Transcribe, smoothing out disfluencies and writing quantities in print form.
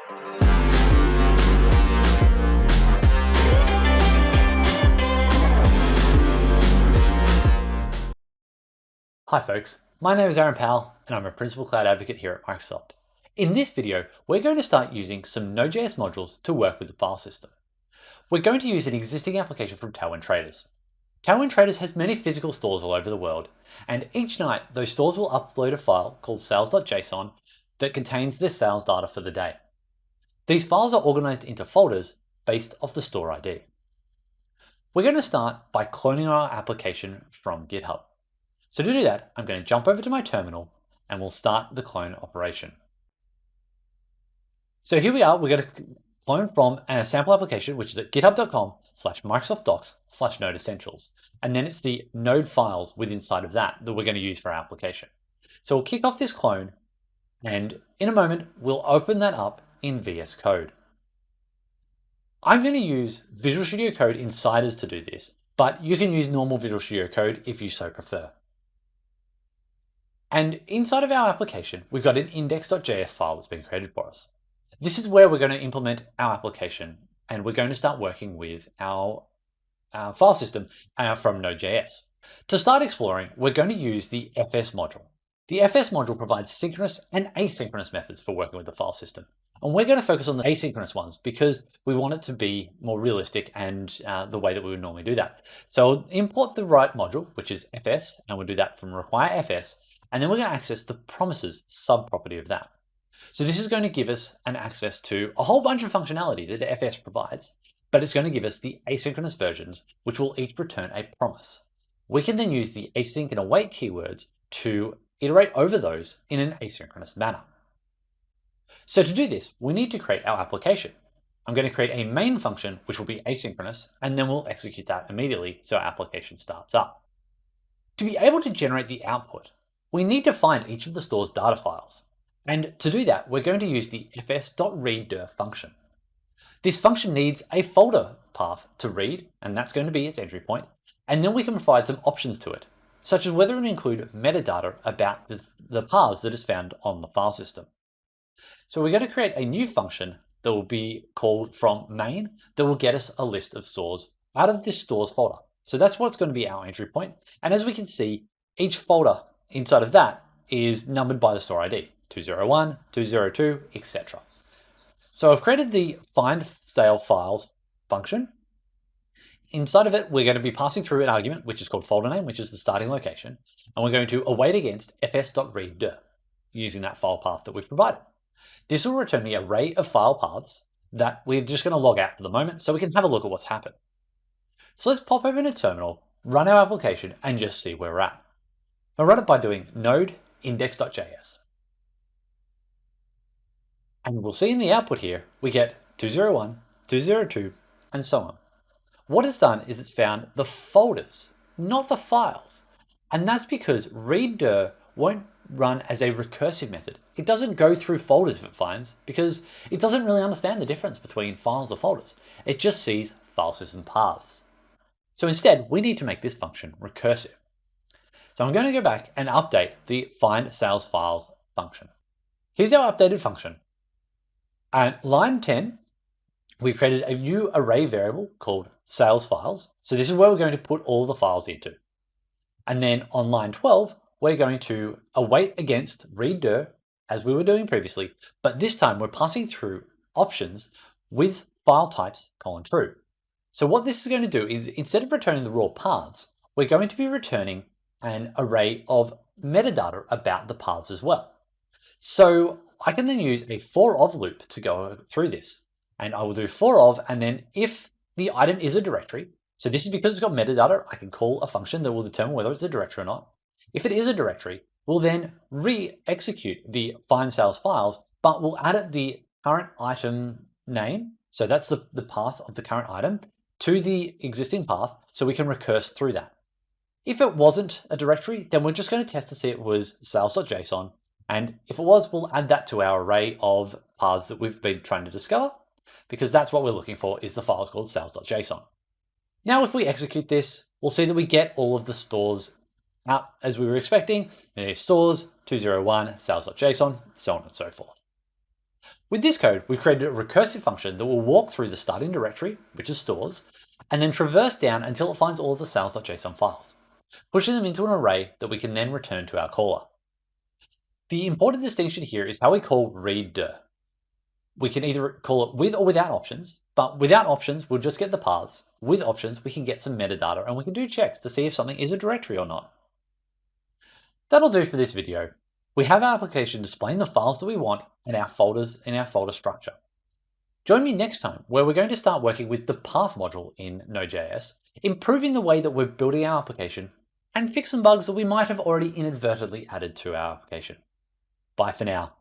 Hi folks, my name is Aaron Powell and I'm a Principal Cloud Advocate here at Microsoft. In this video, we're going to start using some Node.js modules to work with the file system. We're going to use an existing application from Tailwind Traders. Tailwind Traders has many physical stores all over the world, and each night those stores will upload a file called sales.json that contains their sales data for the day. These files are organized into folders based off the store ID. We're going to start by cloning our application from GitHub. So to do that, I'm going to jump over to my terminal and we'll start the clone operation. So here we are, we're going to clone from a sample application, which is at github.com/microsoft docs/node-essentials. And then it's the node files within inside of that we're going to use for our application. So we'll kick off this clone and in a moment, we'll open that up in VS Code. I'm going to use Visual Studio Code Insiders to do this, but you can use normal Visual Studio Code if you so prefer. And inside of our application, we've got an index.js file that's been created for us. This is where we're going to implement our application, and we're going to start working with our file system from Node.js. To start exploring, we're going to use the FS module. The FS module provides synchronous and asynchronous methods for working with the file system. And we're going to focus on the asynchronous ones because we want it to be more realistic and the way that we would normally do that. So I'll import the right module, which is FS, and we'll do that from require FS. And then we're going to access the promises subproperty of that. So this is going to give us an access to a whole bunch of functionality that FS provides, but it's going to give us the asynchronous versions, which will each return a promise. We can then use the async and await keywords to iterate over those in an asynchronous manner. So to do this, we need to create our application. I'm going to create a main function, which will be asynchronous, and then we'll execute that immediately so our application starts up. To be able to generate the output, we need to find each of the store's data files. And to do that, we're going to use the fs.readdir function. This function needs a folder path to read, and that's going to be its entry point. And then we can provide some options to it, such as whether to include metadata about the paths that is found on the file system. So we're going to create a new function that will be called from main that will get us a list of stores out of this stores folder. So that's what's going to be our entry point. And as we can see, each folder inside of that is numbered by the store ID, 201, 202, etc. So I've created the find stale files function. Inside of it, we're going to be passing through an argument, which is called folder name, which is the starting location. And we're going to await against fs.readdir using that file path that we've provided. This will return me an array of file paths that we're just going to log out for the moment so we can have a look at what's happened. So let's pop open a terminal, run our application, and just see where we're at. I'll run it by doing node index.js. And we'll see in the output here, we get 201, 202, and so on. What it's done is it's found the folders, not the files. And that's because readdir won't run as a recursive method. It doesn't go through folders if it finds, because it doesn't really understand the difference between files or folders. It just sees file system paths. So instead, we need to make this function recursive. So I'm going to go back and update the find sales files function. Here's our updated function. At line 10, we've created a new array variable called sales files. So this is where we're going to put all the files into. And then on line 12, we're going to await against readdir as we were doing previously, but this time we're passing through options with file types :true. So what this is going to do is instead of returning the raw paths, we're going to be returning an array of metadata about the paths as well. So I can then use a for of loop to go through this. And I will do for of, and then if the item is a directory, so this is because it's got metadata, I can call a function that will determine whether it's a directory or not. If it is a directory, we'll then re-execute the find sales files, but we'll add it the current item name. So that's the path of the current item to the existing path, so we can recurse through that. If it wasn't a directory, then we're just going to test to see it was sales.json. And if it was, we'll add that to our array of paths that we've been trying to discover, because that's what we're looking for is the files called sales.json. Now, if we execute this, we'll see that we get all of the stores out as we were expecting. Stores, 201, sales.json, so on and so forth. With this code, we've created a recursive function that will walk through the starting directory, which is stores, and then traverse down until it finds all of the sales.json files, pushing them into an array that we can then return to our caller. The important distinction here is how we call read_dir. We can either call it with or without options, but without options, we'll just get the paths. With options, we can get some metadata and we can do checks to see if something is a directory or not. That'll do for this video. We have our application displaying the files that we want and our folders in our folder structure. Join me next time where we're going to start working with the path module in Node.js, improving the way that we're building our application and fix some bugs that we might have already inadvertently added to our application. Bye for now.